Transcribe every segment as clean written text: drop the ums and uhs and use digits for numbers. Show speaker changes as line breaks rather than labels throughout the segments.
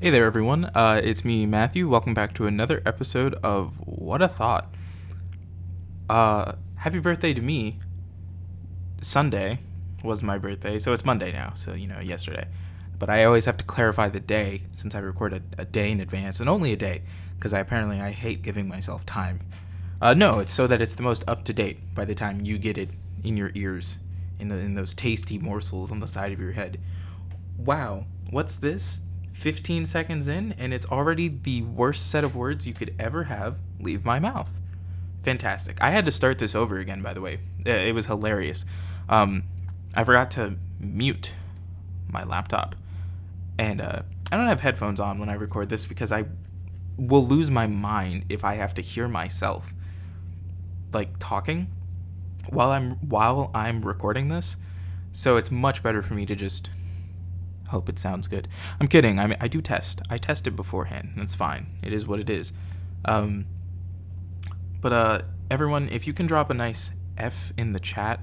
Hey there, everyone. It's me, Matthew. Welcome back to another episode of What a Thought. Happy birthday to me. Sunday was my birthday, so it's Monday now, so, yesterday. But I always have to clarify the day since I record a day in advance, and only a day, because I hate giving myself time. No, it's so that it's the most up to date by the time you get it in your ears, in those tasty morsels on the side of your head. Wow, what's this? 15 seconds in, and it's already the worst set of words you could ever have leave my mouth. Fantastic. I had to start this over again, by the way. It was hilarious. I forgot to mute my laptop. And I don't have headphones on when I record this because I will lose my mind if I have to hear myself, like, talking while I'm recording this. So it's much better for me to just hope it sounds good. I'm kidding. I mean, I do test. I test it beforehand. That's fine. It is what it is. But everyone, if you can drop a nice F in the chat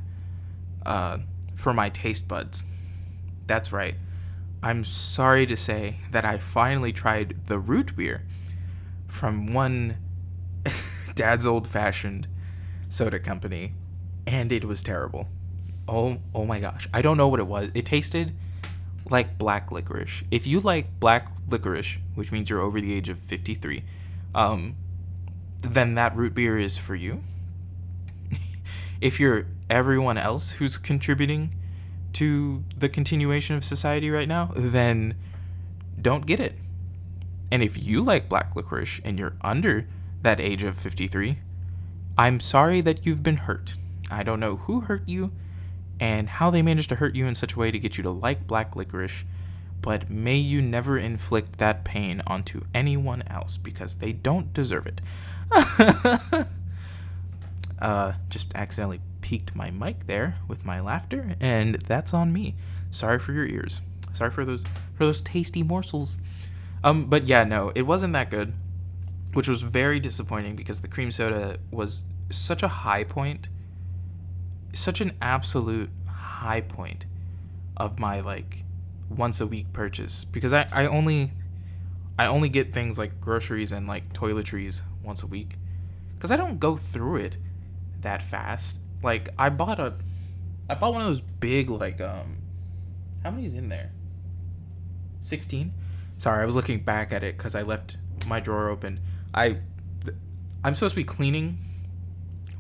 for my taste buds. That's right. I'm sorry to say that I finally tried the root beer from one dad's old-fashioned soda company, and it was terrible. Oh my gosh. I don't know what it was. It tasted like black licorice. If you like black licorice, which means you're over the age of 53, then that root beer is for you. If you're everyone else who's contributing to the continuation of society right now, then don't get it. And if you like black licorice and you're under that age of 53, I'm sorry that you've been hurt. I don't know who hurt you and how they managed to hurt you in such a way to get you to like black licorice, but may you never inflict that pain onto anyone else because they don't deserve it. Just accidentally peaked my mic there with my laughter, and that's on me. Sorry for your ears. Sorry for those tasty morsels. But yeah, no, it wasn't that good, which was very disappointing because the cream soda was such a high point, such an absolute high point of my once a week purchase, because I only get things like groceries and toiletries once a week because I don't go through it that fast. Like I bought one of those big how many's in there? 16? Sorry, I was looking back at it because I left my drawer open. I'm supposed to be cleaning,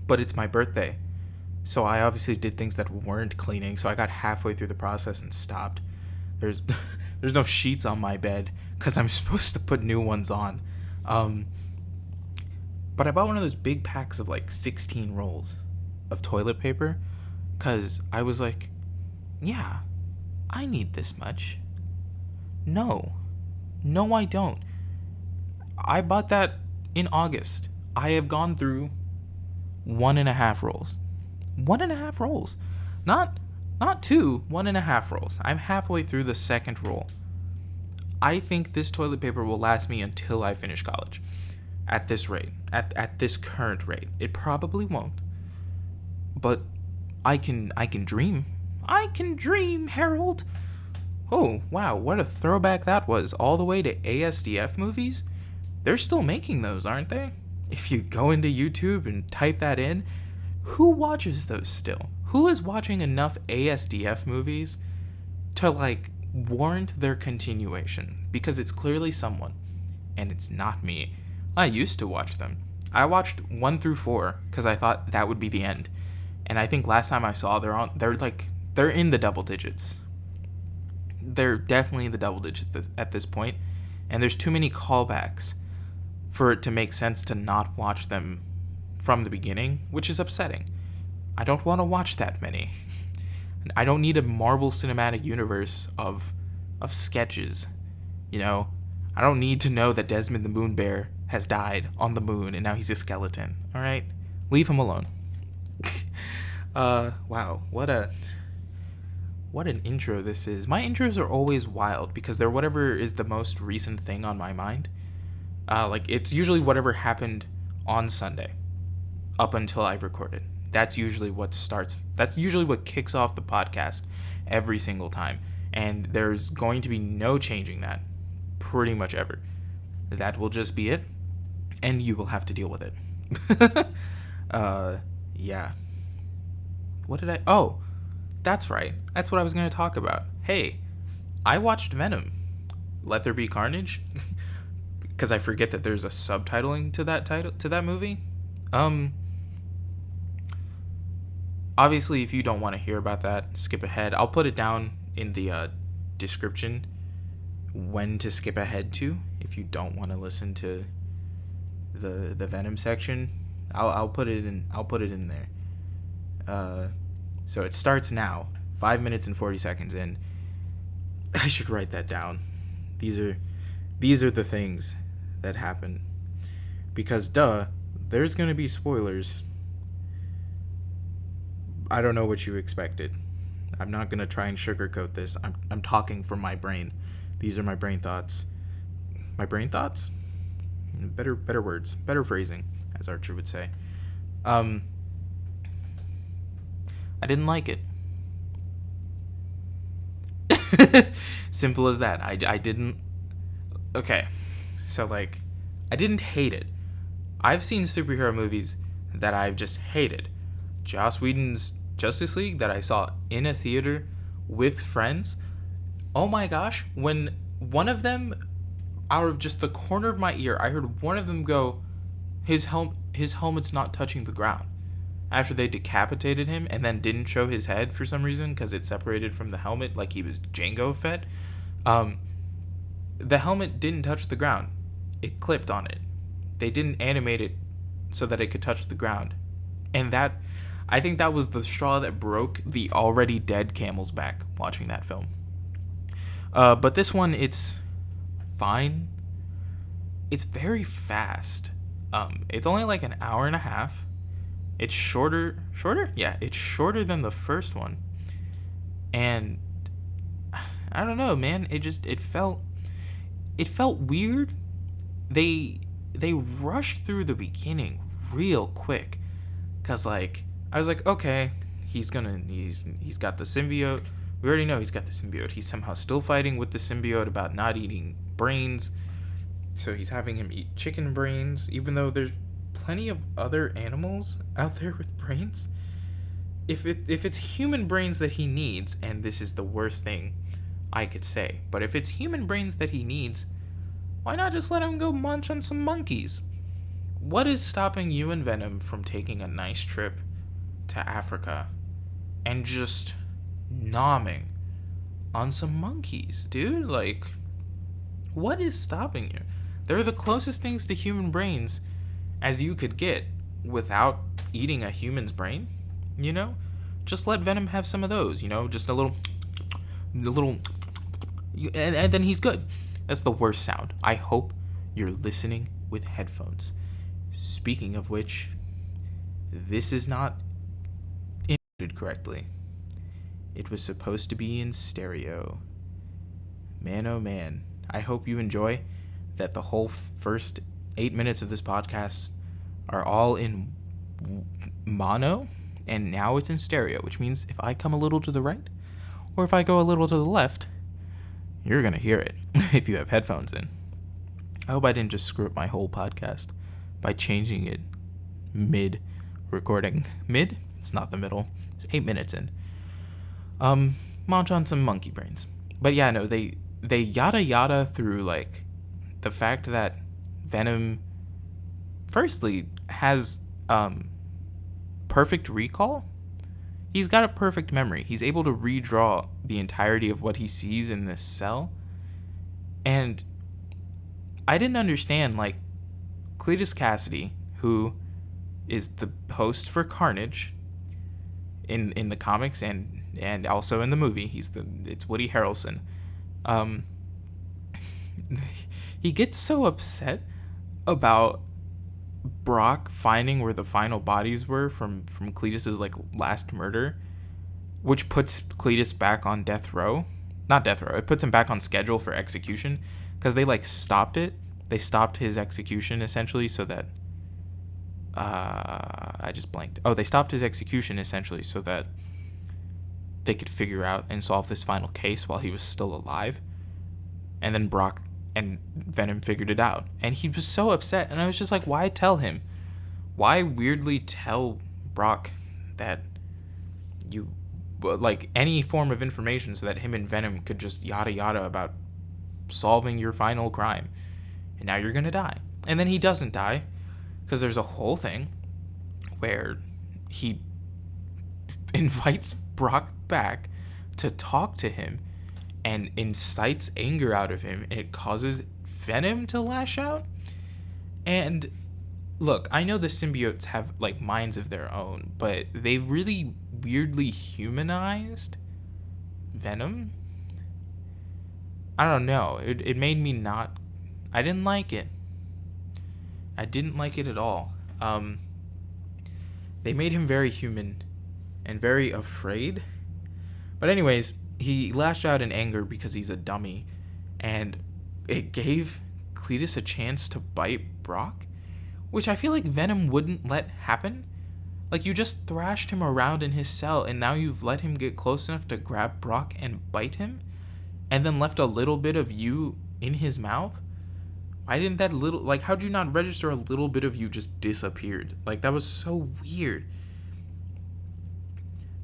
but it's my birthday. So I obviously did things that weren't cleaning, so I got halfway through the process and stopped. There's no sheets on my bed because I'm supposed to put new ones on. But I bought one of those big packs of 16 rolls of toilet paper because I was like, yeah, I need this much. No, I don't. I bought that in August. I have gone through 1.5 rolls. 1.5 rolls. Not 2, 1.5 rolls. I'm halfway through the second roll. I think this toilet paper will last me until I finish college. At this rate. At this current rate. It probably won't. But I can dream. I can dream, Harold. Oh, wow, what a throwback that was. All the way to ASDF movies? They're still making those, aren't they? If you go into YouTube and type that in, who watches those still? Who is watching enough ASDF movies to warrant their continuation? Because it's clearly someone, and it's not me. I used to watch them. I watched 1 through 4 because I thought that would be the end, and I think last time I saw they're in the double digits. They're definitely in the double digits at this point, and there's too many callbacks for it to make sense to not watch them from the beginning, which is upsetting. I don't want to watch that many. I don't need a Marvel Cinematic Universe of sketches, I don't need to know that Desmond the Moon Bear has died on the moon and now he's a skeleton, alright? Leave him alone. Wow, what an intro this is. My intros are always wild because they're whatever is the most recent thing on my mind. It's usually whatever happened on Sunday up until I recorded. That's usually what kicks off the podcast every single time. And there's going to be no changing that. pretty much ever. That will just be it, and you will have to deal with it. Yeah. What did I... Oh, that's right. That's what I was going to talk about. Hey, I watched Venom. Let There Be Carnage. Because I forget that there's a subtitling to that movie. Obviously, if you don't want to hear about that, skip ahead. I'll put it down in the description when to skip ahead to if you don't want to listen to the Venom section. I'll put it in there. So it starts now, 5 minutes and 40 seconds in. I should write that down. These are the things that happen, because there's gonna be spoilers. I don't know what you expected. I'm not gonna try and sugarcoat this. I'm talking from my brain. These are my brain thoughts. My brain thoughts? Better words. Better phrasing, as Archer would say. I didn't like it. Simple as that. I didn't... Okay. So, like, I didn't hate it. I've seen superhero movies that I've just hated. Joss Whedon's Justice League that I saw in a theater with friends. Oh my gosh. When one of them, out of just the corner of my ear, I heard one of them go, his helmet's not touching the ground. After they decapitated him and then didn't show his head for some reason because it separated from the helmet like he was Django Fett. The helmet didn't touch the ground. It clipped on it. They didn't animate it so that it could touch the ground. And that, I think that was the straw that broke the already dead camel's back watching that film. But this one, it's fine. It's very fast. It's only like an hour and a half. It's shorter? Yeah, it's shorter than the first one. And I don't know, man. It felt weird. They rushed through the beginning real quick. Cause like I was like, okay, he's got the symbiote. We already know he's got the symbiote. He's somehow still fighting with the symbiote about not eating brains. So he's having him eat chicken brains, even though there's plenty of other animals out there with brains. If it's human brains that he needs, and this is the worst thing I could say, but if it's human brains that he needs, why not just let him go munch on some monkeys? What is stopping you and Venom from taking a nice trip to Africa and just nomming on some monkeys, dude? Like, what is stopping you? They're the closest things to human brains as you could get without eating a human's brain, you know? Just let Venom have some of those, you know? Just a little, and then he's good. That's the worst sound. I hope you're listening with headphones. Speaking of which, this is not inputted correctly. It was supposed to be in stereo. Man, oh man. I hope you enjoy that the whole first 8 minutes of this podcast are all in mono, and now it's in stereo, which means if I come a little to the right or if I go a little to the left, you're going to hear it if you have headphones in. I hope I didn't just screw up my whole podcast by changing it mid-recording. Mid? It's not the middle. It's 8 minutes in. Munch on some monkey brains. But yeah, no, they yada through, like, the fact that Venom, firstly, has perfect recall. He's got a perfect memory. He's able to redraw the entirety of what he sees in this cell. And I didn't understand, like, Cletus Cassidy, who is the host for Carnage in the comics and also in the movie. It's Woody Harrelson. He gets so upset about Brock finding where the final bodies were from Cletus's, like, last murder, which puts Cletus back on death row. Not death row. It puts him back on schedule for execution because they, like, stopped it. They stopped his execution essentially so that I just blanked. Oh, they stopped his execution essentially so that they could figure out and solve this final case while he was still alive. And then Brock And Venom figured it out. And he was so upset. And I was just like, why tell him? Why weirdly tell Brock that you, like, any form of information so that him and Venom could just yada yada about solving your final crime? And now you're going to die. And then he doesn't die, because there's a whole thing where he invites Brock back to talk to him and incites anger out of him, and it causes Venom to lash out. And look, I know the symbiotes have, like, minds of their own, but they really weirdly humanized Venom. I don't know. It made me not... I didn't like it. I didn't like it at all. They made him very human and very afraid. But anyways, he lashed out in anger because he's a dummy, and it gave Cletus a chance to bite Brock, which I feel like Venom wouldn't let happen. Like, you just thrashed him around in his cell, and now you've let him get close enough to grab Brock and bite him, and then left a little bit of you in his mouth? Why didn't that little... Like, how'd you not register a little bit of you just disappeared? Like, that was so weird.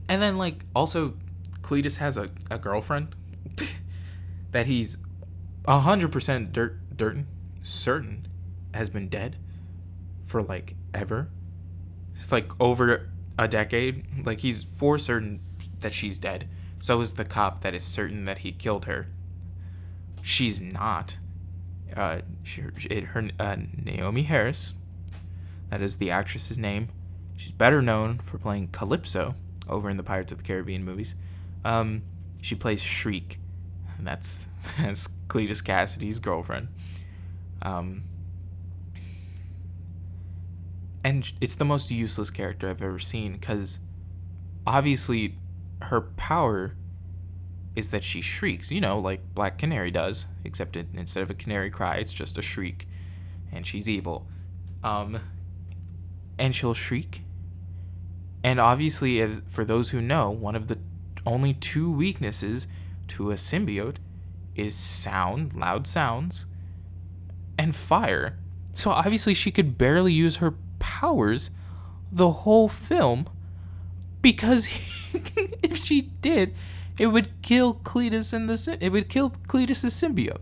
And then, like, also, Cletus has a girlfriend that he's 100% certain has been dead for, like, ever. It's, like, over a decade. Like, he's for certain that she's dead. So is the cop that is certain that he killed her. She's not. Naomi Harris, that is the actress's name. She's better known for playing Calypso over in the Pirates of the Caribbean movies. She plays Shriek, and that's Cletus Cassidy's girlfriend. And it's the most useless character I've ever seen, because obviously her power is that she shrieks, like Black Canary does, except instead of a canary cry, it's just a shriek, and she's evil. And she'll shriek. And obviously, for those who know, one of the only two weaknesses to a symbiote is sound, loud sounds, and fire. So obviously she could barely use her powers the whole film, because if she did, it would kill Cletus it would kill Cletus' symbiote.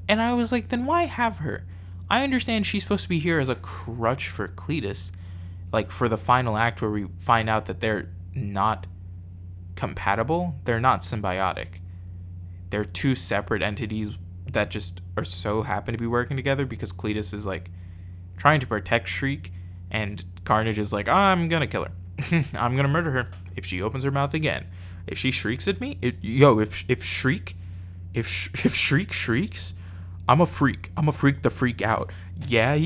And I was like, then why have her? I understand she's supposed to be here as a crutch for Cletus, like for the final act where we find out that they're not compatible. They're not symbiotic. They're two separate entities that just are so happen to be working together, because Cletus is like trying to protect Shriek, and Carnage is like, I'm gonna kill her. I'm gonna murder her if she opens her mouth again. If she shrieks at me, if Shriek shrieks, I'm a freak the freak out. Yeah.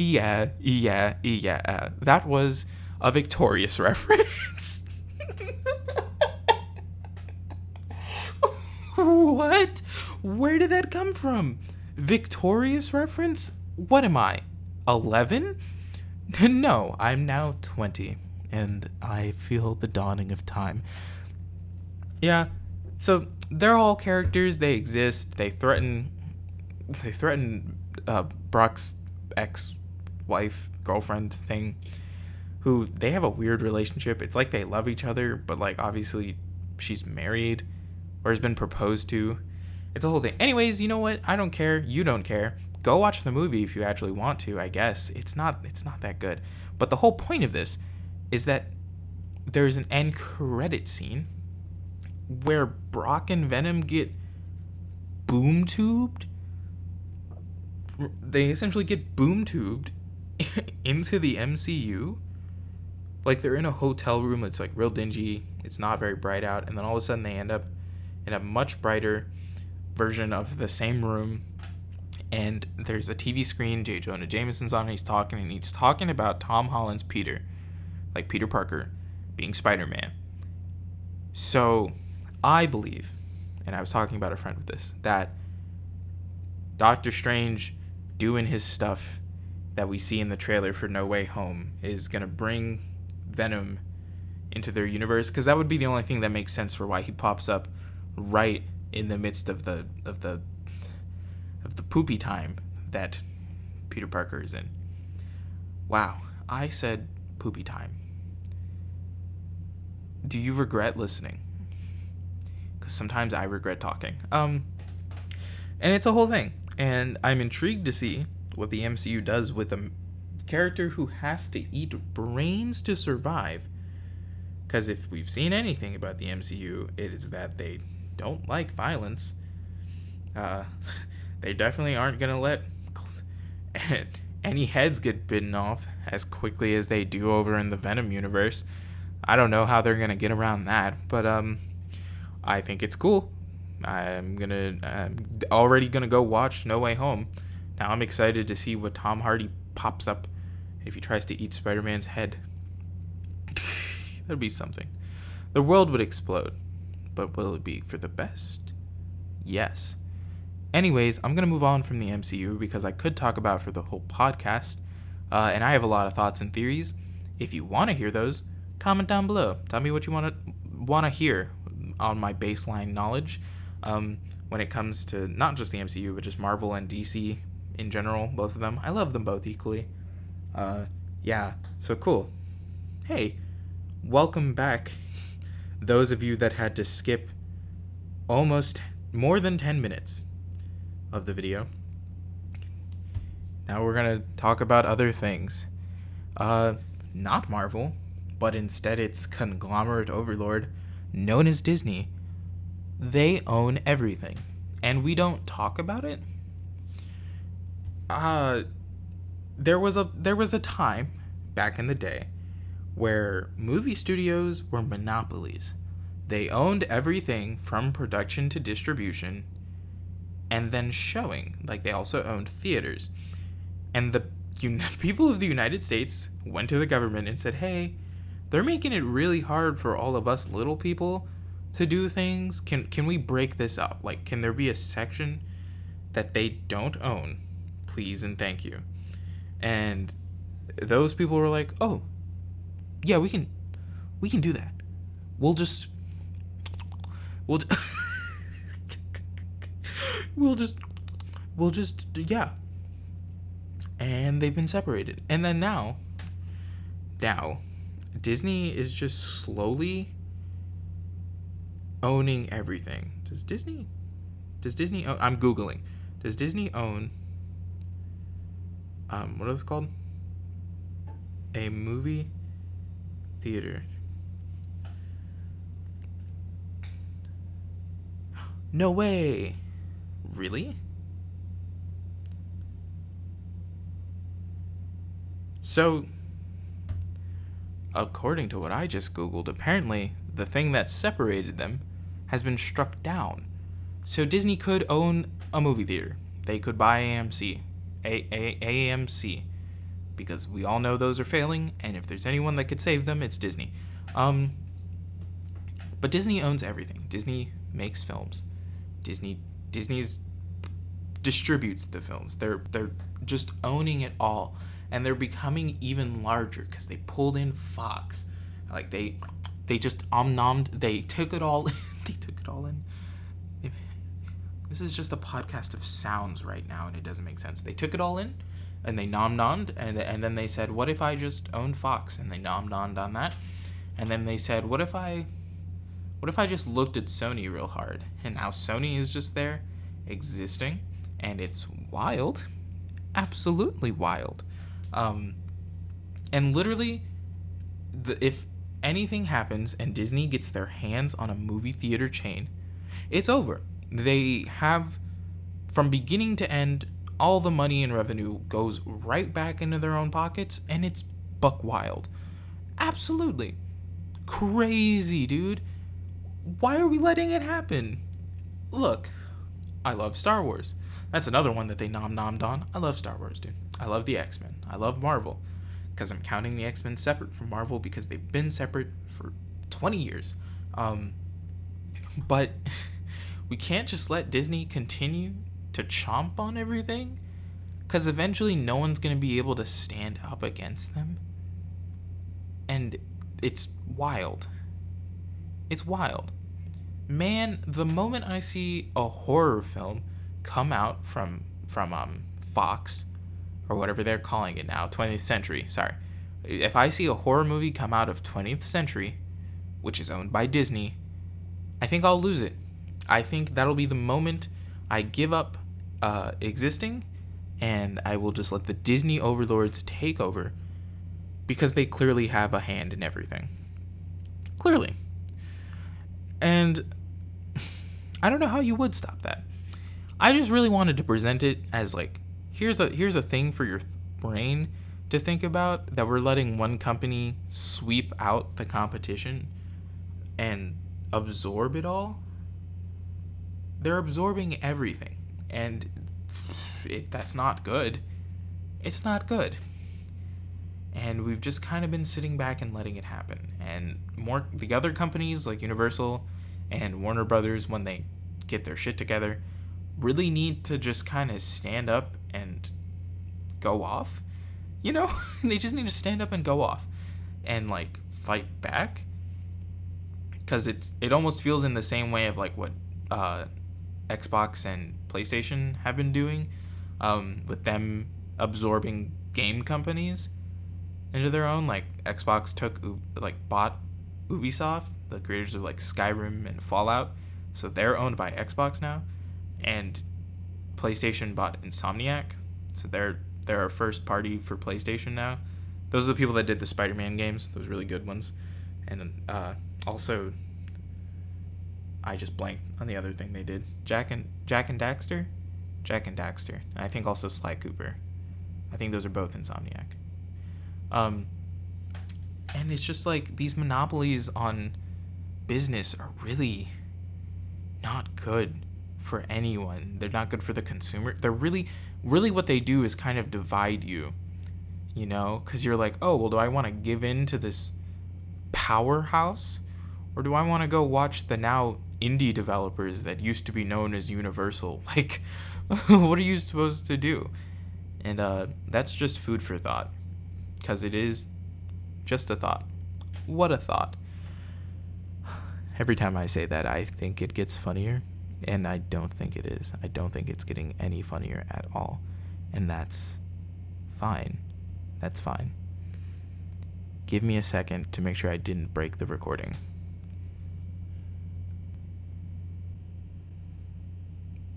That was a Victorious reference. What? Where did that come from? Victorious reference? What am I, 11? No, I'm now 20, and I feel the dawning of time. Yeah, so they're all characters. They exist. They threaten Brock's ex-wife, girlfriend thing, who they have a weird relationship. It's like they love each other, but like obviously she's married or has been proposed to. It's a whole thing. Anyways, you know what? I don't care. You don't care. Go watch the movie if you actually want to, I guess. It's not that good. But the whole point of this is that there's an end credit scene where Brock and Venom get boom tubed. They essentially get boom tubed into the MCU. Like, they're in a hotel room. It's like real dingy. It's not very bright out. And then all of a sudden they end up in a much brighter version of the same room. And there's a TV screen. J. Jonah Jameson's on. He's talking about Tom Holland's Peter. Like Peter Parker being Spider-Man. So I believe, and I was talking about a friend with this, that Doctor Strange doing his stuff that we see in the trailer for No Way Home is going to bring Venom into their universe, because that would be the only thing that makes sense for why he pops up right in the midst of of the poopy time that Peter Parker is in. Wow, I said poopy time. Do you regret listening? Because sometimes I regret talking. And it's a whole thing. And I'm intrigued to see what the MCU does with a character who has to eat brains to survive. Because if we've seen anything about the MCU, it is that they don't like violence. They definitely aren't going to let any heads get bitten off as quickly as they do over in the Venom universe. I don't know how they're going to get around that, but I think it's cool. I'm already going to go watch No Way Home. Now I'm excited to see what Tom Hardy pops up if he tries to eat Spider-Man's head. That'd be something. The world would explode. But will it be for the best? Yes. Anyways, I'm going to move on from the MCU because I could talk about it for the whole podcast. And I have a lot of thoughts and theories. If you want to hear those, comment down below. Tell me what you want to hear on my baseline knowledge when it comes to not just the MCU, but just Marvel and DC in general, both of them. I love them both equally. Yeah, so cool. Hey, welcome back, those of you that had to skip almost more than 10 minutes of the video. Now we're going to talk about other things. Not Marvel, but instead its conglomerate overlord known as Disney. They own everything, and we don't talk about it. There was a time back in the day where movie studios were monopolies. They owned everything from production to distribution and then showing. Like, they also owned theaters. And the people of the United States went to the government and said, hey, they're making it really hard for all of us little people to do things. Can we break this up? Like, can there be a section that they don't own? Please and thank you. And those people were like, oh, yeah, we can do that. We'll just yeah. And they've been separated. And then now Disney is just slowly owning everything. Does Disney own, I'm Googling. Does Disney own what is it called? A movie theater. No way. Really? So, according to what I just Googled, apparently the thing that separated them has been struck down. So Disney could own a movie theater. They could buy AMC. AMC. Because we all know those are failing, and if there's anyone that could save them, it's Disney. But Disney owns everything. Disney makes films. Disney's distributes the films. They're just owning it all, and they're becoming even larger because they pulled in Fox. Like they just omnommed. They took it all. They took it all in. This is just a podcast of sounds right now, and it doesn't make sense. They took it all in, and they nom-nommed, and then they said, what if I just owned Fox? And they nom-nommed on that. And then they said, what if I just looked at Sony real hard? And now Sony is just there, existing, and it's wild. Absolutely wild. And literally, if anything happens and Disney gets their hands on a movie theater chain, it's over. They have, from beginning to end, all the money and revenue goes right back into their own pockets, and it's buck wild. Absolutely. Crazy, dude. Why are we letting it happen? Look, I love Star Wars. That's another one that they nom-nommed on. I love Star Wars, dude. I love the X-Men. I love Marvel. Because I'm counting the X-Men separate from Marvel because they've been separate for 20 years. But we can't just let Disney continue to chomp on everything, because eventually no one's going to be able to stand up against them. And it's wild. It's wild. Man, the moment I see a horror film come out from Fox or whatever they're calling it now, 20th Century. Sorry, if I see a horror movie come out of 20th Century, which is owned by Disney, I think I'll lose it. I think that'll be the moment I give up existing, and I will just let the Disney overlords take over, because they clearly have a hand in everything. Clearly. And I don't know how you would stop that. I just really wanted to present it as like, here's a thing for your brain to think about, that we're letting one company sweep out the competition and absorb it all. They're absorbing everything, and that's not good. It's not good. And we've just kind of been sitting back and letting it happen. And the other companies like Universal and Warner Brothers, when they get their shit together, really need to just kind of stand up and go off. You know, they just need to stand up and go off and like fight back. Because it almost feels in the same way of like what Xbox and PlayStation have been doing, with them absorbing game companies into their own. Like Xbox bought Ubisoft, the creators of like Skyrim and Fallout, so they're owned by Xbox now, and PlayStation bought Insomniac, so they're a first party for PlayStation now. Those are the people that did the Spider-Man games, those really good ones, and also, I just blanked on the other thing they did. Jack and Daxter. And I think also Sly Cooper. I think those are both Insomniac. And it's just like these monopolies on business are really not good for anyone. They're not good for the consumer. They're really what they do is kind of divide you, you know, because you're like, oh, well, do I want to give in to this powerhouse, or do I want to go watch the now indie developers that used to be known as Universal? Like, what are you supposed to do? And that's just food for thought, because it is just a thought. What a thought. Every time I say that, I think it gets funnier, and I don't think it is. I don't think it's getting any funnier at all, and that's fine. That's fine. Give me a second to make sure I didn't break the recording.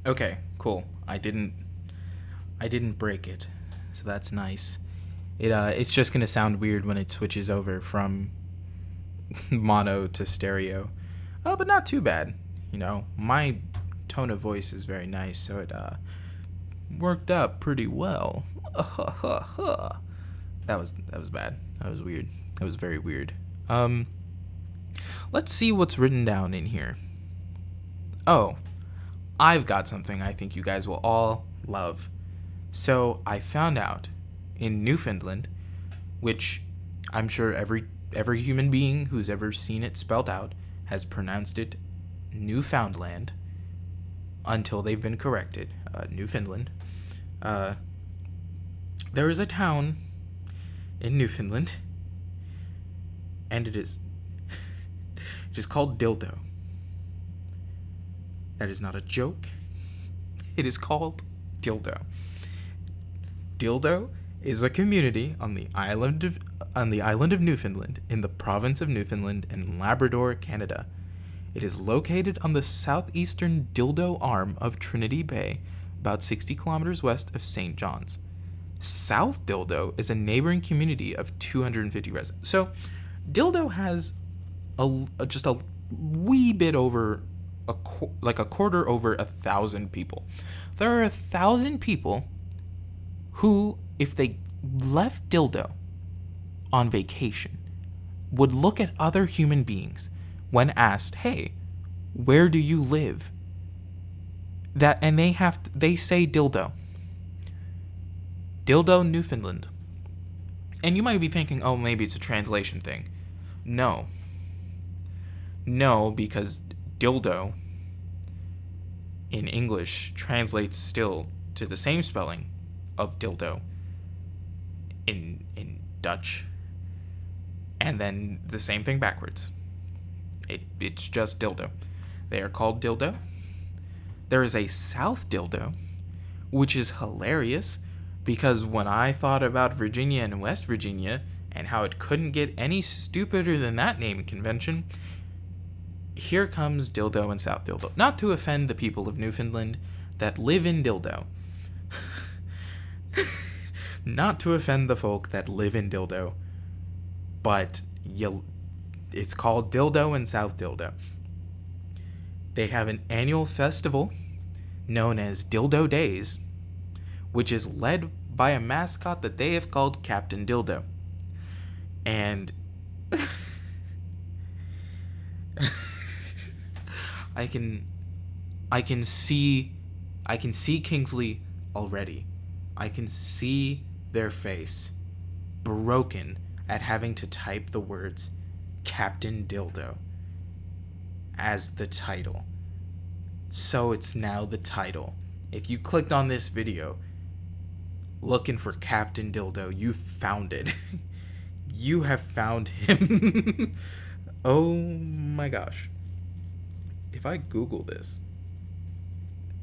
Okay, cool. I didn't break it, so that's nice. It's just gonna sound weird when it switches over from mono to stereo, but not too bad. You know, my tone of voice is very nice, so it worked out pretty well. That was bad. That was weird. That was very weird. Let's see what's written down in here. Oh, I've got something I think you guys will all love. So I found out in Newfoundland, which I'm sure every human being who's ever seen it spelled out has pronounced it Newfoundland until they've been corrected. Newfoundland. There is a town in Newfoundland, and it is called Dildo. That is not a joke. It is called Dildo. Dildo is a community on the island of Newfoundland, in the province of Newfoundland and Labrador, Canada. It is located on the southeastern Dildo arm of Trinity Bay, about 60 kilometers west of St. John's. South Dildo is a neighboring community of 250 residents. So, Dildo has just a wee bit over a quarter over 1,000 people. There are 1,000 people who, if they left Dildo on vacation, would look at other human beings when asked, "Hey, where do you live?" And they say Dildo. Dildo, Newfoundland. And you might be thinking, oh, maybe it's a translation thing. No, because dildo in English translates still to the same spelling of dildo in Dutch, and then the same thing backwards. It's just dildo. They are called Dildo. There is a South Dildo, which is hilarious because when I thought about Virginia and West Virginia and how it couldn't get any stupider than that naming convention, here comes Dildo and South Dildo. Not to offend the people of Newfoundland that live in Dildo. Not to offend the folk that live in Dildo, but it's called Dildo and South Dildo. They have an annual festival known as Dildo Days, which is led by a mascot that they have called Captain Dildo. And I can see Kingsley already. I can see their face broken at having to type the words Captain Dildo as the title. So it's now the title. If you clicked on this video looking for Captain Dildo, you found it. You have found him. Oh my gosh. If I Google this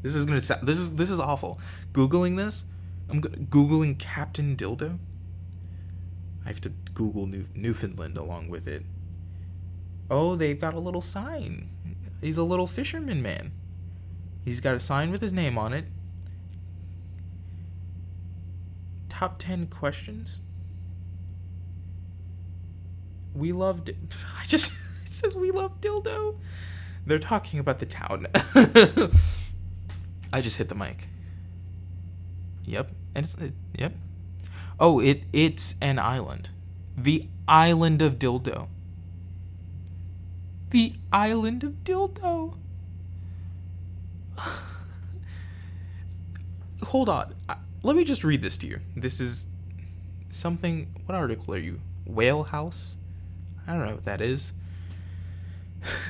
is gonna sound, this is awful. Googling this, Googling Captain Dildo. I have to Google Newfoundland along with it. Oh, they've got a little sign. He's a little fisherman man. He's got a sign with his name on it. Top 10 questions. We loved it. It says we love Dildo. They're talking about the town. I just hit the mic. Yep. And yep. Oh, it's an island. The island of Dildo. The island of Dildo. Hold on. Let me just read this to you. This is something. What article are you? Whale House? I don't know what that is.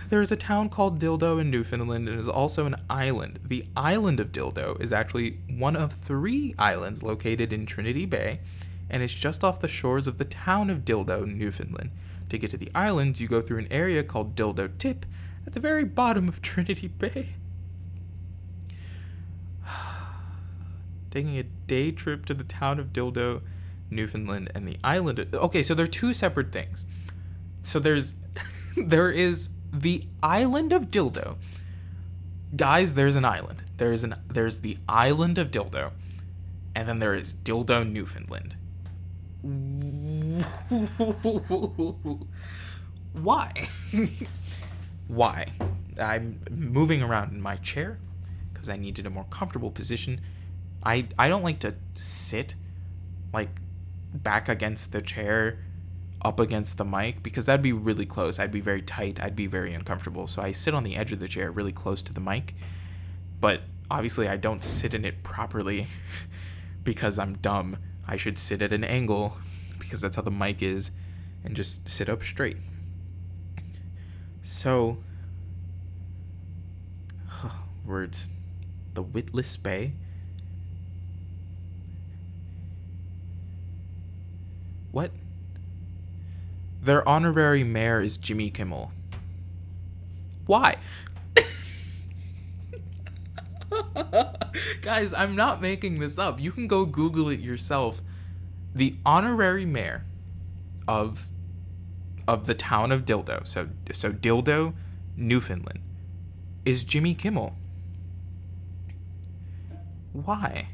There is a town called Dildo in Newfoundland and is also an island. The island of Dildo is actually one of 3 islands located in Trinity Bay and is just off the shores of the town of Dildo, Newfoundland. To get to the islands, you go through an area called Dildo Tip at the very bottom of Trinity Bay. Taking a day trip to the town of Dildo, Newfoundland, and the island of... Okay, so they're 2 separate things. So there is the island of Dildo. Guys, there's an island. There's the island of Dildo. And then there is Dildo, Newfoundland. Why? Why? I'm moving around in my chair because I needed a more comfortable position. I don't like to sit like back against the chair, up against the mic, because that'd be really close. I'd be very tight. I'd be very uncomfortable. So I sit on the edge of the chair really close to the mic. But obviously I don't sit in it properly because I'm dumb. I should sit at an angle because that's how the mic is and just sit up straight. So, words. The Witless Bay. What? Their honorary mayor is Jimmy Kimmel. Why? Guys, I'm not making this up. You can go Google it yourself. The honorary mayor of the town of Dildo, so Dildo, Newfoundland, is Jimmy Kimmel. Why?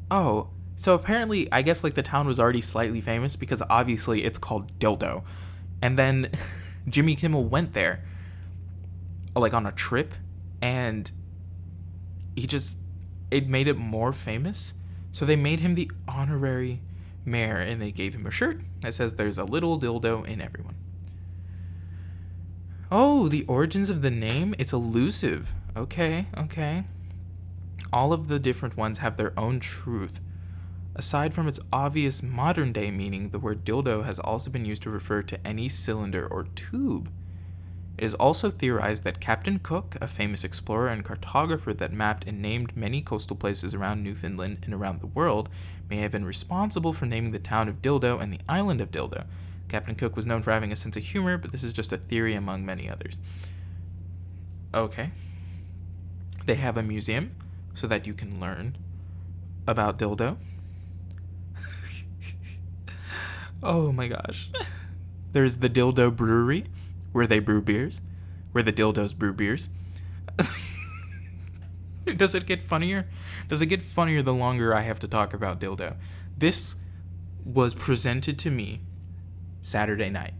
Oh, so apparently, I guess like the town was already slightly famous because obviously it's called Dildo. And then Jimmy Kimmel went there like on a trip and it made it more famous. So they made him the honorary mayor and they gave him a shirt that says there's a little dildo in everyone. Oh, the origins of the name? It's elusive. Okay. All of the different ones have their own truth. Aside from its obvious modern-day meaning, the word dildo has also been used to refer to any cylinder or tube. It is also theorized that Captain Cook, a famous explorer and cartographer that mapped and named many coastal places around Newfoundland and around the world, may have been responsible for naming the town of Dildo and the island of Dildo. Captain Cook was known for having a sense of humor, but this is just a theory among many others. Okay. They have a museum so that you can learn about dildo. Oh my gosh. There's the Dildo Brewery, where they brew beers, where the dildos brew beers. Does it get funnier? Does it get funnier the longer I have to talk about dildo? This was presented to me Saturday night.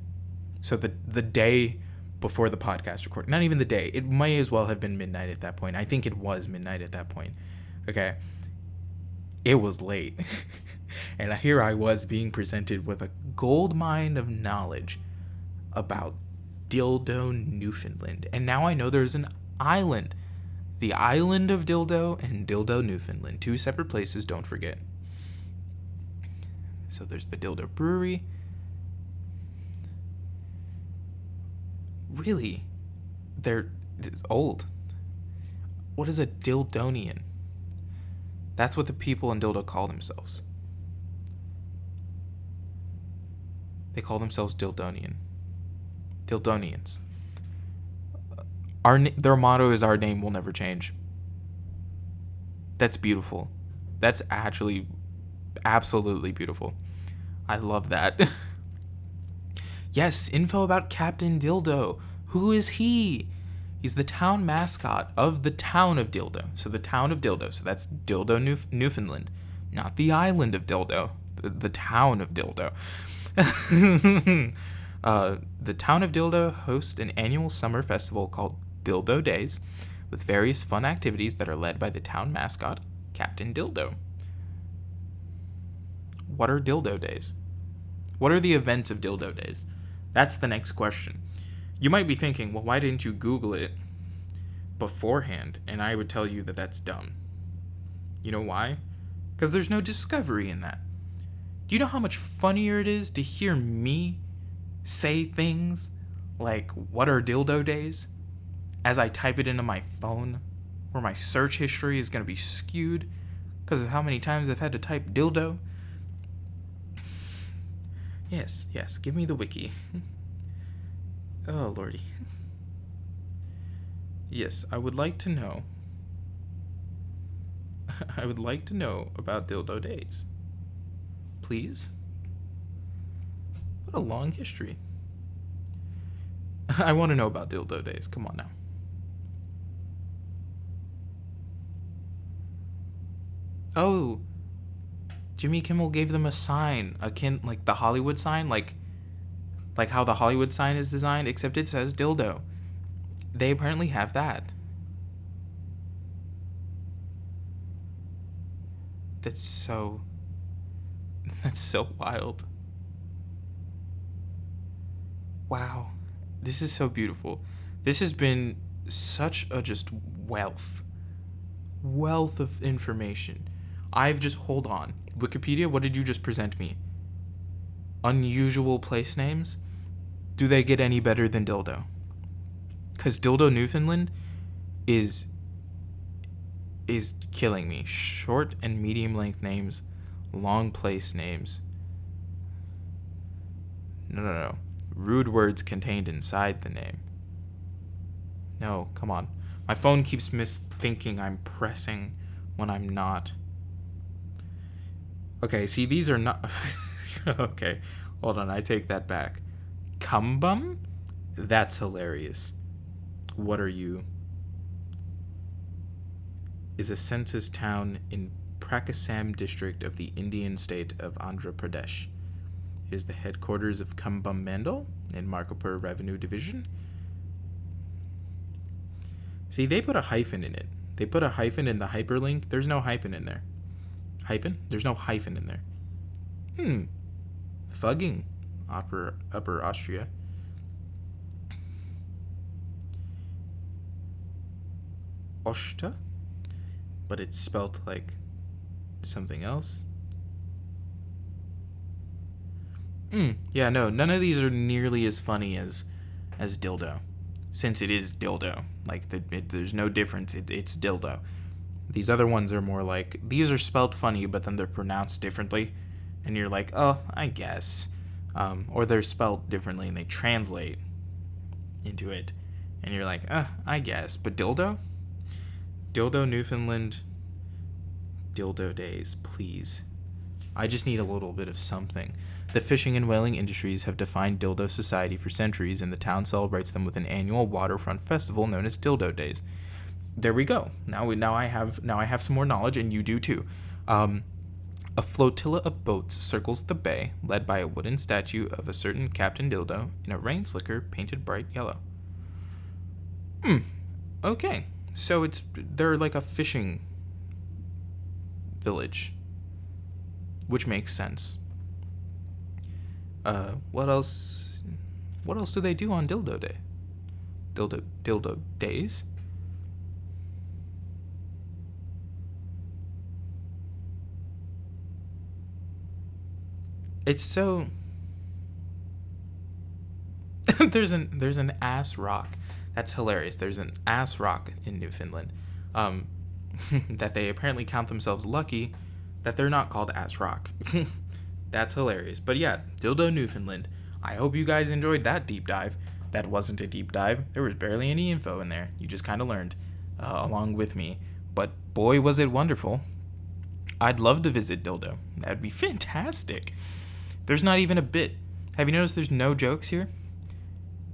So the day before the podcast recording. Not even the day. It may as well have been midnight at that point. I think it was midnight at that point. Okay. It was late. And here I was being presented with a gold mine of knowledge about Dildo, Newfoundland. And now I know there's an island. The island of Dildo and Dildo, Newfoundland. 2 separate places, don't forget. So there's the Dildo Brewery. Really? It's old. What is a Dildonian? That's what the people in Dildo call themselves. They call themselves Dildonians. Their motto is "Our name will never change." That's beautiful. That's actually absolutely beautiful. I love that. Yes, info about Captain Dildo. Who is he? He's the town mascot of the town of Dildo. So the town of Dildo. So that's Dildo, Newfoundland. Not the island of Dildo. The town of Dildo. The town of Dildo hosts an annual summer festival called Dildo Days, with various fun activities that are led by the town mascot, Captain Dildo. What are Dildo Days? What are the events of Dildo Days? That's the next question. You might be thinking, well, why didn't you Google it beforehand? And I would tell you that that's dumb. You know why? Because there's no discovery in that. Do you know how much funnier it is to hear me say things like, what are Dildo Days? As I type it into my phone, where my search history is going to be skewed because of how many times I've had to type dildo. Yes, give me the wiki. Oh, lordy. Yes, I would like to know. I would like to know about Dildo Days. Please? What a long history. I want to know about Dildo Days. Come on now. Oh, Jimmy Kimmel gave them a sign, like the Hollywood sign, like how the Hollywood sign is designed, except it says dildo. They apparently have that. That's so wild. Wow. This is so beautiful. This has been such a just wealth of information. Hold on. Wikipedia, what did you just present me? Unusual place names? Do they get any better than Dildo? Because Dildo, Newfoundland is killing me. Short and medium length names, long place names. No. Rude words contained inside the name. No, come on. My phone keeps thinking I'm pressing when I'm not. Okay, see, these are not... Okay, hold on, I take that back. Kumbum? That's hilarious. What are you? Is a census town in Prakasam district of the Indian state of Andhra Pradesh. It is the headquarters of Kumbum Mandal in Markapur Revenue Division. See, they put a hyphen in it. They put a hyphen in the hyperlink. There's no hyphen in there. Hyphen? There's no hyphen in there. Fugging. Upper Austria. Osta? But it's spelled like something else. Yeah, no, none of these are nearly as funny as dildo. Since it is dildo. Like, there's no difference. It's dildo. These other ones are more like, these are spelled funny, but then they're pronounced differently. And you're like, oh, I guess. Or they're spelled differently and they translate into it. And you're like, I guess. But dildo? Dildo Newfoundland. Dildo days, please. I just need a little bit of something. The fishing and whaling industries have defined Dildo Society for centuries, and the town celebrates them with an annual waterfront festival known as Dildo Days. There we go. Now I have some more knowledge, and you do too. A flotilla of boats circles the bay, led by a wooden statue of a certain Captain Dildo in a rain slicker painted bright yellow. Okay, so they're like a fishing village, which makes sense. What else? What else do they do on Dildo Day? Dildo days? It's so. there's an ass rock. That's hilarious. There's an ass rock in Newfoundland. That they apparently count themselves lucky that they're not called ass rock. That's hilarious. But yeah, Dildo Newfoundland. I hope you guys enjoyed that deep dive. That wasn't a deep dive. There was barely any info in there. You just kind of learned along with me. But boy, was it wonderful. I'd love to visit Dildo. That'd be fantastic. There's not even a bit. Have you noticed there's no jokes here?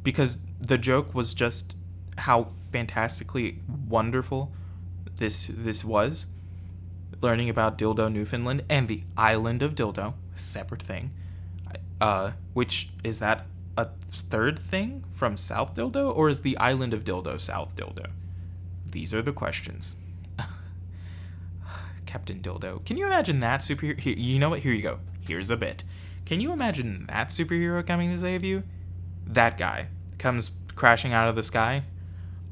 Because the joke was just how fantastically wonderful this was. Learning about Dildo Newfoundland and the island of Dildo, a separate thing. Which, is that a third thing from South Dildo? Or is the island of Dildo South Dildo? These are the questions. Captain Dildo. Can you imagine that superhero? You know what? Here you go. Here's a bit. Can you imagine that superhero coming to save you? That guy comes crashing out of the sky.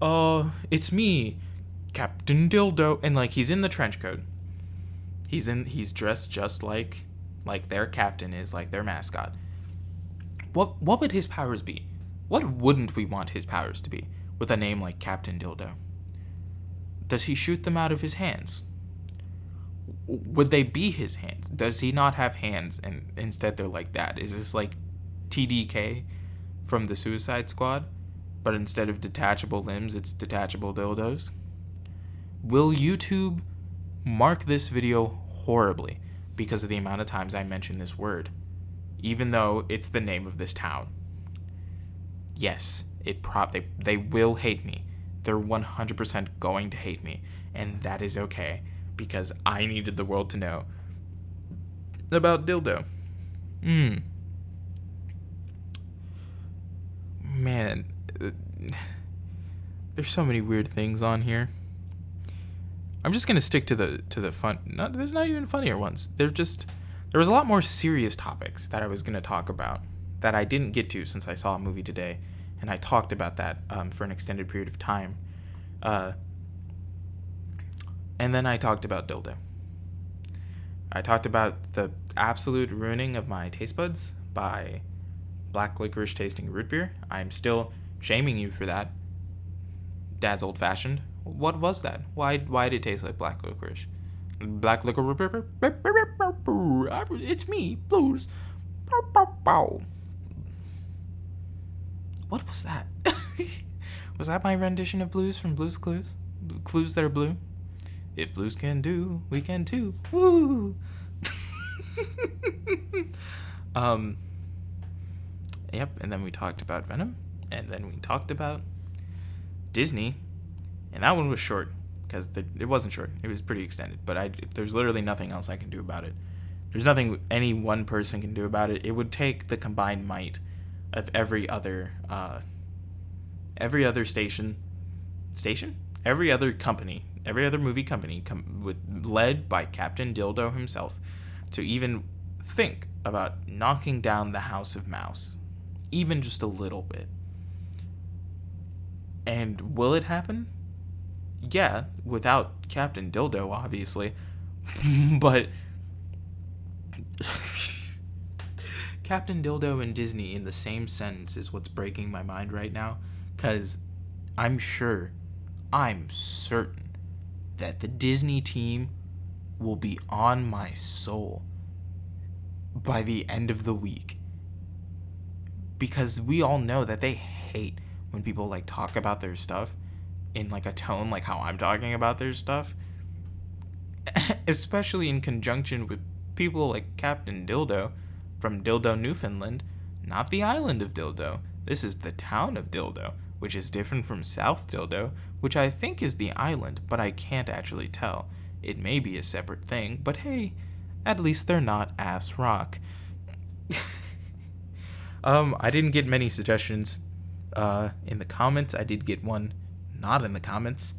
Oh, it's me, Captain Dildo. And like, he's in the trench coat. He's dressed just like their captain is, like their mascot. What would his powers be? What wouldn't we want his powers to be with a name like Captain Dildo? Does he shoot them out of his hands? Would they be his hands? Does he not have hands and instead they're like that? Is this like TDK from the Suicide Squad, but instead of detachable limbs, it's detachable dildos? Will YouTube mark this video horribly because of the amount of times I mention this word, even though it's the name of this town? Yes, they will hate me. They're 100% going to hate me, and that is okay, because I needed the world to know about Dildo. Man, there's so many weird things on here. I'm just gonna stick to the fun. There's not even funnier ones. There was a lot more serious topics that I was gonna talk about that I didn't get to since I saw a movie today, and I talked about that for an extended period of time. And then I talked about Dildo. I talked about the absolute ruining of my taste buds by black licorice tasting root beer. I'm still shaming you for that. Dad's old fashioned. What was that? Why did it taste like black licorice? Black licorice. It's me, Blues. What was that? Was that my rendition of Blues from Blue's Clues? Clues that are blue? If blues can do, we can too. Woo! Yep, and then we talked about Venom, and then we talked about Disney, and that one was short, because it wasn't short, it was pretty extended, but there's literally nothing else I can do about it. There's nothing any one person can do about it. It would take the combined might of every other company, every other movie company led by Captain Dildo himself, to even think about knocking down the House of Mouse, even just a little bit. And will it happen? Yeah, without Captain Dildo, obviously. But Captain Dildo and Disney in the same sentence is what's breaking my mind right now, because I'm certain that the Disney team will be on my soul by the end of the week, because we all know that they hate when people like talk about their stuff in like a tone like how I'm talking about their stuff, especially in conjunction with people like Captain Dildo from Dildo, Newfoundland, not the island of Dildo. This is the town of Dildo, which is different from South Dildo, which I think is the island, but I can't actually tell. It may be a separate thing, but hey, at least they're not ass rock. I didn't get many suggestions in the comments. I did get one not in the comments,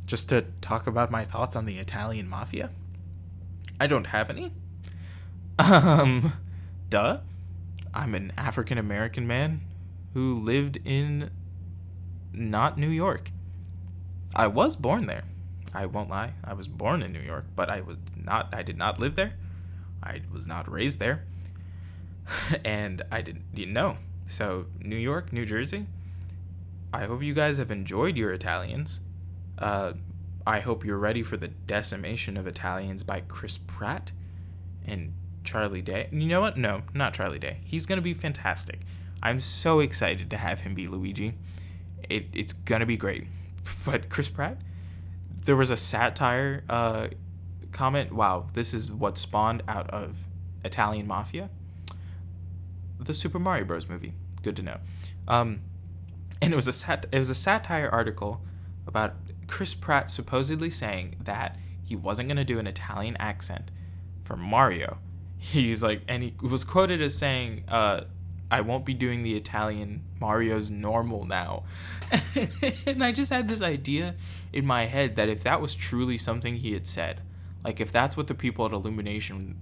just to talk about my thoughts on the Italian mafia. I don't have any. Duh. I'm an African American man who lived in not New York. I was born there. I won't lie. I was born in New York, but I did not live there. I was not raised there. And I didn't know. So, New York, New Jersey, I hope you guys have enjoyed your Italians. I hope you're ready for the decimation of Italians by Chris Pratt and Charlie Day. You know what? No, not Charlie Day. He's going to be fantastic. I'm so excited to have him be Luigi. It's going to be great. But Chris Pratt, there was a satire comment. Wow, this is what spawned out of Italian Mafia. The Super Mario Bros. Movie. Good to know. And it was a satire article about Chris Pratt supposedly saying that he wasn't going to do an Italian accent for Mario. He's like, and he was quoted as saying, I won't be doing the Italian. Mario's normal now. And I just had this idea in my head that if that was truly something he had said, like if that's what the people at Illumination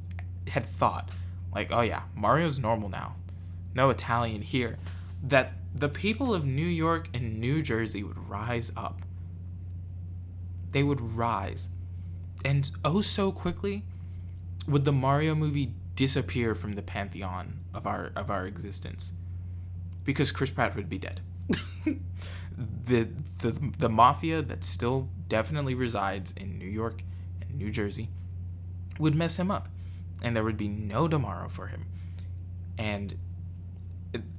had thought, like, oh yeah, Mario's normal now, no Italian here, that the people of New York and New Jersey would rise up. They would rise. And oh so quickly would the Mario movie disappear from the pantheon of our existence. Because Chris Pratt would be dead. The mafia that still definitely resides in New York and New Jersey would mess him up. And there would be no tomorrow for him. And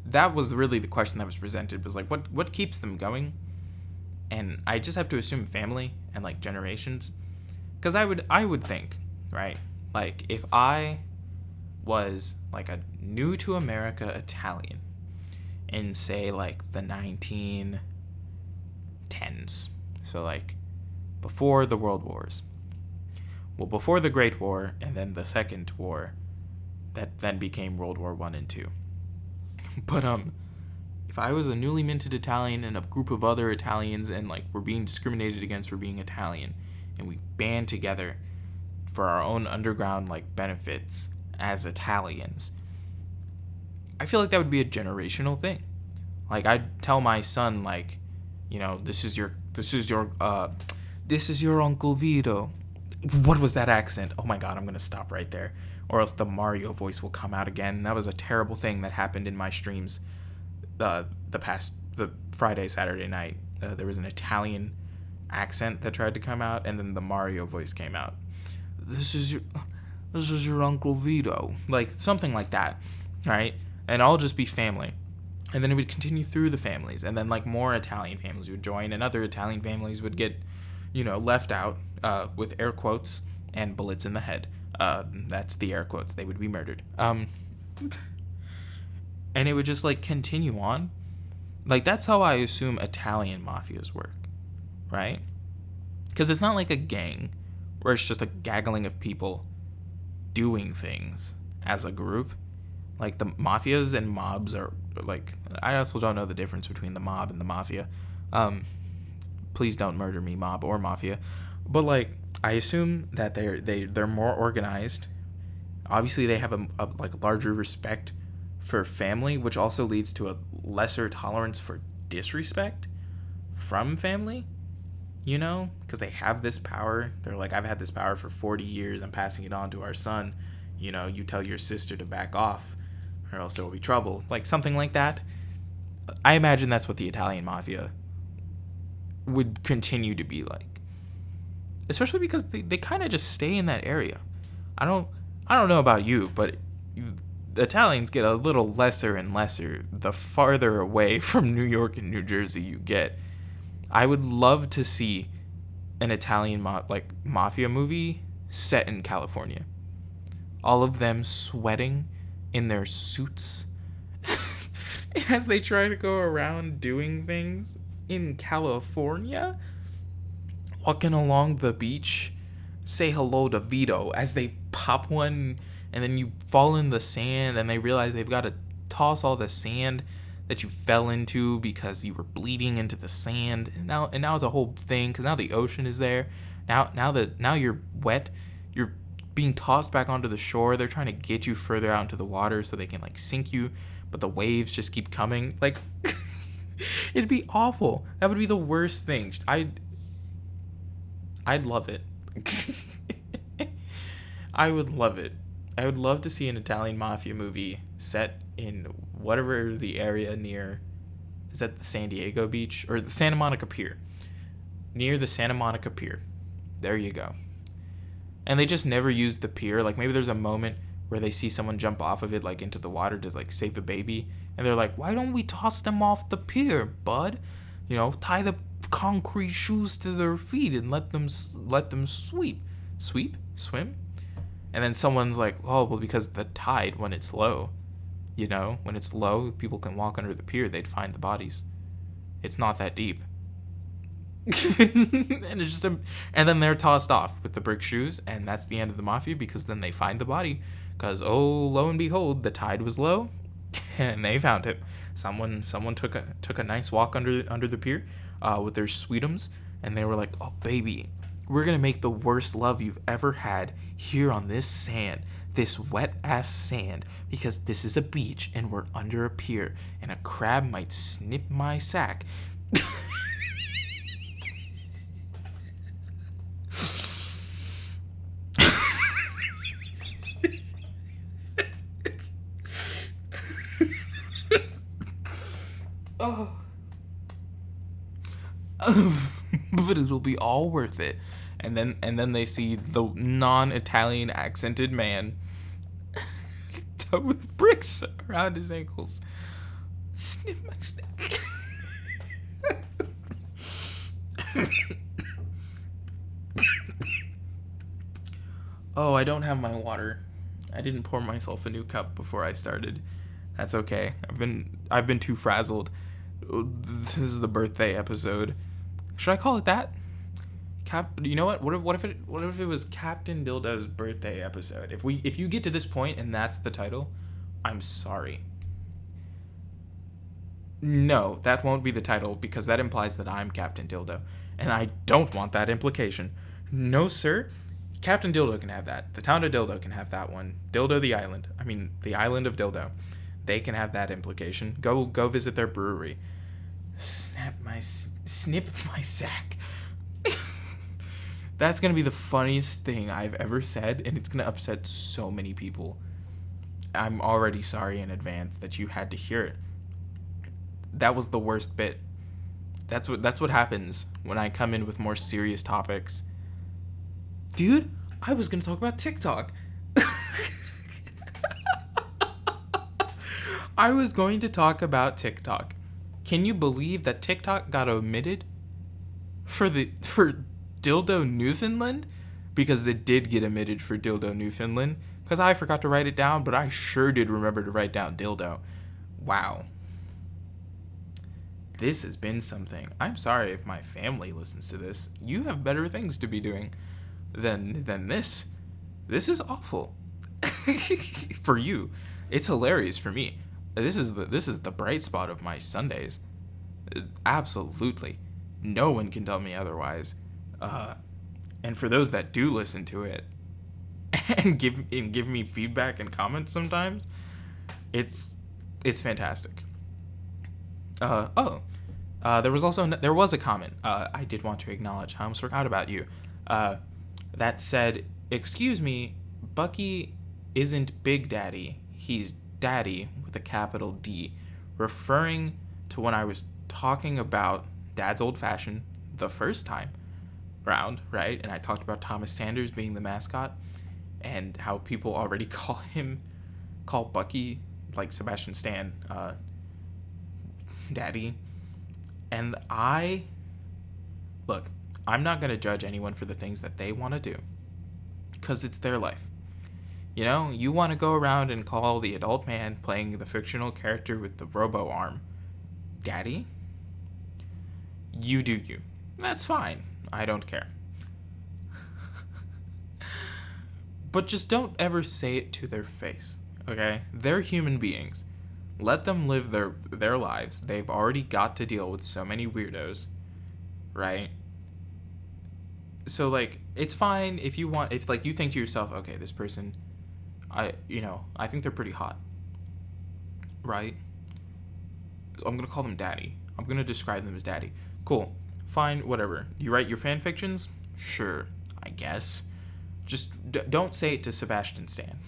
that was really the question that was presented, was like, what keeps them going? And I just have to assume family and like generations, because I would think, right, like if I was like a new to America Italian in say like the 1910s, so like before the World Wars, well, before the Great War and then the Second War that then became World War I and II. But if I was a newly minted Italian and a group of other Italians and like we're being discriminated against for being Italian, and we band together for our own underground like benefits as Italians, I feel like that would be a generational thing. Like I'd tell my son, like, you know, this is your Uncle Vito. What was that accent? Oh my god, I'm gonna stop right there, or else the Mario voice will come out again. That was a terrible thing that happened in my streams the Friday, Saturday night. There was an Italian accent that tried to come out, and then the Mario voice came out. This is your Uncle Vito, like something like that, right? And I'll just be family, and then it would continue through the families, and then like more Italian families would join, and other Italian families would get, you know, left out with air quotes and bullets in the head. That's the air quotes. They would be murdered. And it would just like continue on. Like that's how I assume Italian mafias work, right? Because it's not like a gang where it's just a gaggling of people doing things as a group. Like the mafias and mobs are like, I also don't know the difference between the mob and the mafia. Please don't murder me, mob or mafia. But like I assume that they're more organized. Obviously they have a like larger respect for family, which also leads to a lesser tolerance for disrespect from family, you know, because they have this power. They're like, I've had this power for 40 years. I'm passing it on to our son. You know, you tell your sister to back off or else there will be trouble. Like something like that. I imagine that's what the Italian mafia would continue to be like. Especially because they kind of just stay in that area. I don't know about you, but the Italians get a little lesser and lesser the farther away from New York and New Jersey you get. I would love to see an Italian mafia movie set in California. All of them sweating in their suits as they try to go around doing things in California. Walking along the beach, say hello to Vito as they pop one, and then you fall in the sand and they realize they've got to toss all the sand that you fell into because you were bleeding into the sand. And now it's a whole thing because now the ocean is there. Now you're wet. You're being tossed back onto the shore. They're trying to get you further out into the water so they can like sink you, but the waves just keep coming. Like it'd be awful. That would be the worst thing. I'd love it. I would love it. I would love to see an Italian mafia movie set in whatever the area near. Is that the San Diego beach or the Santa Monica Pier? Near the Santa Monica Pier. There you go. And they just never use the pier. Like maybe there's a moment where they see someone jump off of it like into the water to like save a baby, and they're like, "Why don't we toss them off the pier, bud? You know, tie the concrete shoes to their feet and let them swim." And then someone's like, "Oh, well, because the tide when it's low, you know, when it's low, people can walk under the pier. They'd find the bodies. It's not that deep." and then they're tossed off with the brick shoes, and that's the end of the mafia because then they find the body because lo and behold, the tide was low, and they found him. Someone took a nice walk under the pier, with their sweetums, and they were like, "Oh baby, we're gonna make the worst love you've ever had here on this sand, this wet ass sand, because this is a beach and we're under a pier, and a crab might snip my sack." Oh. But it'll be all worth it. And then they see the non-Italian accented man with bricks around his ankles. Snip my snack. Oh, I don't have my water. I didn't pour myself a new cup before I started. That's okay. I've been too frazzled. This is the birthday episode. Should I call it that? You know what? What if it was Captain Dildo's birthday episode? If you get to this point and that's the title, I'm sorry. No, that won't be the title because that implies that I'm Captain Dildo, and I don't want that implication. No, sir. Captain Dildo can have that. The town of Dildo can have that one. Dildo the island. I mean, the island of Dildo. They can have that implication. Go visit their brewery. Snip my sack. That's gonna be the funniest thing I've ever said, and it's gonna upset so many people. I'm already sorry in advance that you had to hear it. That was the worst bit. That's what happens when I come in with more serious topics. Dude, I was gonna talk about TikTok. I was going to talk about TikTok. Can you believe that TikTok got omitted for Dildo Newfoundland? Because it did get omitted for Dildo Newfoundland. Because I forgot to write it down, but I sure did remember to write down Dildo. Wow. This has been something. I'm sorry if my family listens to this. You have better things to be doing than this. This is awful. For you. It's hilarious for me. This is the bright spot of my Sundays. Absolutely. No one can tell me otherwise. And for those that do listen to it and give me feedback and comments sometimes, it's fantastic. There was a comment I did want to acknowledge. I almost forgot about you. That said, "Excuse me, Bucky isn't Big Daddy. He's Daddy with a capital D," referring to when I was talking about Dad's Old Fashioned the first time round, right? And I talked about Thomas Sanders being the mascot and how people already call Bucky, like Sebastian Stan, Daddy. And I look, I'm not going to judge anyone for the things that they want to do, because it's their life. You know, you want to go around and call the adult man playing the fictional character with the robo arm daddy? You do you. That's fine. I don't care. But just don't ever say it to their face, okay? They're human beings. Let them live their lives. They've already got to deal with so many weirdos, right? So, like, it's fine if you want, if, like, you think to yourself, okay, this person, I think they're pretty hot, right? So I'm going to call them daddy. I'm going to describe them as daddy. Cool. Fine, whatever. You write your fan fictions? Sure, I guess. Just don't say it to Sebastian Stan.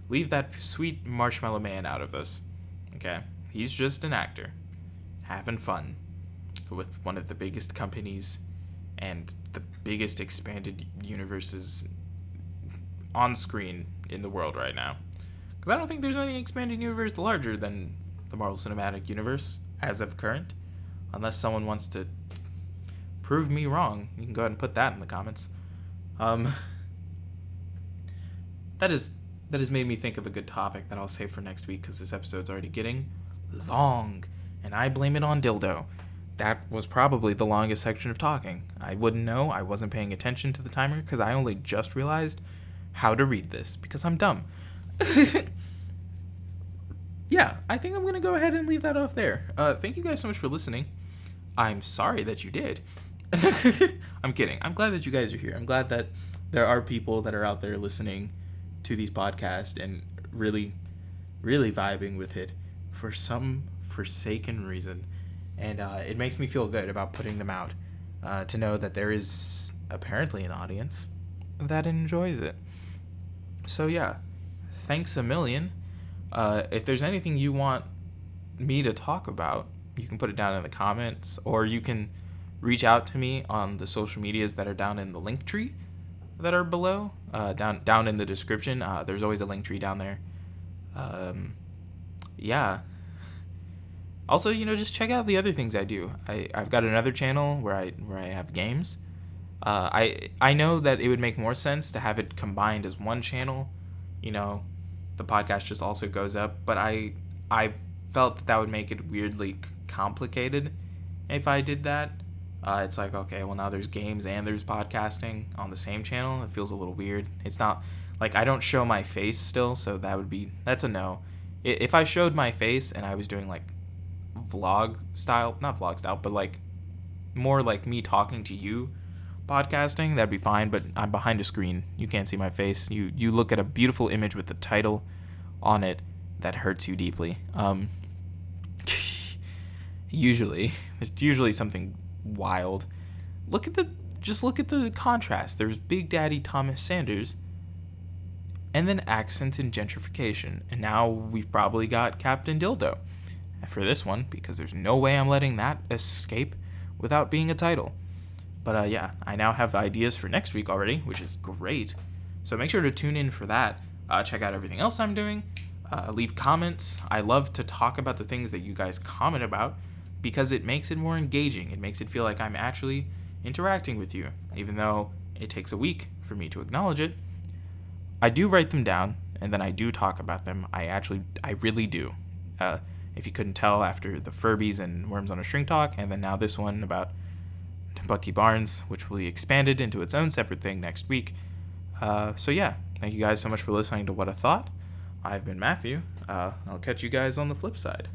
Leave that sweet marshmallow man out of this, okay? He's just an actor, having fun with one of the biggest companies and the biggest expanded universes on screen in the world right now. Because I don't think there's any expanded universe larger than the Marvel Cinematic Universe as of current. Unless someone wants to prove me wrong, you can go ahead and put that in the comments. That has made me think of a good topic that I'll save for next week, because this episode's already getting long, and I blame it on Dildo. That was probably the longest section of talking. I wouldn't know. I wasn't paying attention to the timer because I only just realized how to read this because I'm dumb. Yeah, I think I'm going to go ahead and leave that off there. Thank you guys so much for listening. I'm sorry that you did. I'm kidding. I'm glad that you guys are here. I'm glad that there are people that are out there listening to these podcasts and really, really vibing with it for some forsaken reason. And it makes me feel good about putting them out, to know that there is apparently an audience that enjoys it. So yeah, thanks a million. If there's anything you want me to talk about, you can put it down in the comments, or you can reach out to me on the social medias that are down in the link tree that are below, down in the description. There's always a link tree down there. Yeah. Also, just check out the other things I do. I've got another channel where I have games. I know that it would make more sense to have it combined as one channel. The podcast just also goes up, but I felt that would make it weirdly complicated if I did that. It's like, okay, well, now there's games and there's podcasting on the same channel. It feels a little weird. It's not like I don't show my face still, so that's a no. If I showed my face and I was doing like not vlog style, but like more like me talking to you podcasting, that'd be fine. But I'm behind a screen. You can't see my face. You look at a beautiful image with the title on it that hurts you deeply. It's usually something wild. Look at the contrast. There's Big Daddy Thomas Sanders, and then accents and gentrification, and now we've probably got Captain Dildo for this one, because there's no way I'm letting that escape without being a title. But yeah, I now have ideas for next week already, which is great. So make sure to tune in for that. Check out everything else I'm doing. Leave comments. I love to talk about the things that you guys comment about, because it makes it more engaging. It makes it feel like I'm actually interacting with you, even though it takes a week for me to acknowledge it. I do write them down, and then I do talk about them. I really do. If you couldn't tell after the Furbies and Worms on a String talk, and then now this one about Bucky Barnes, which will be expanded into its own separate thing next week. So yeah, thank you guys so much for listening to What I Thought. I've been Matthew. I'll catch you guys on the flip side.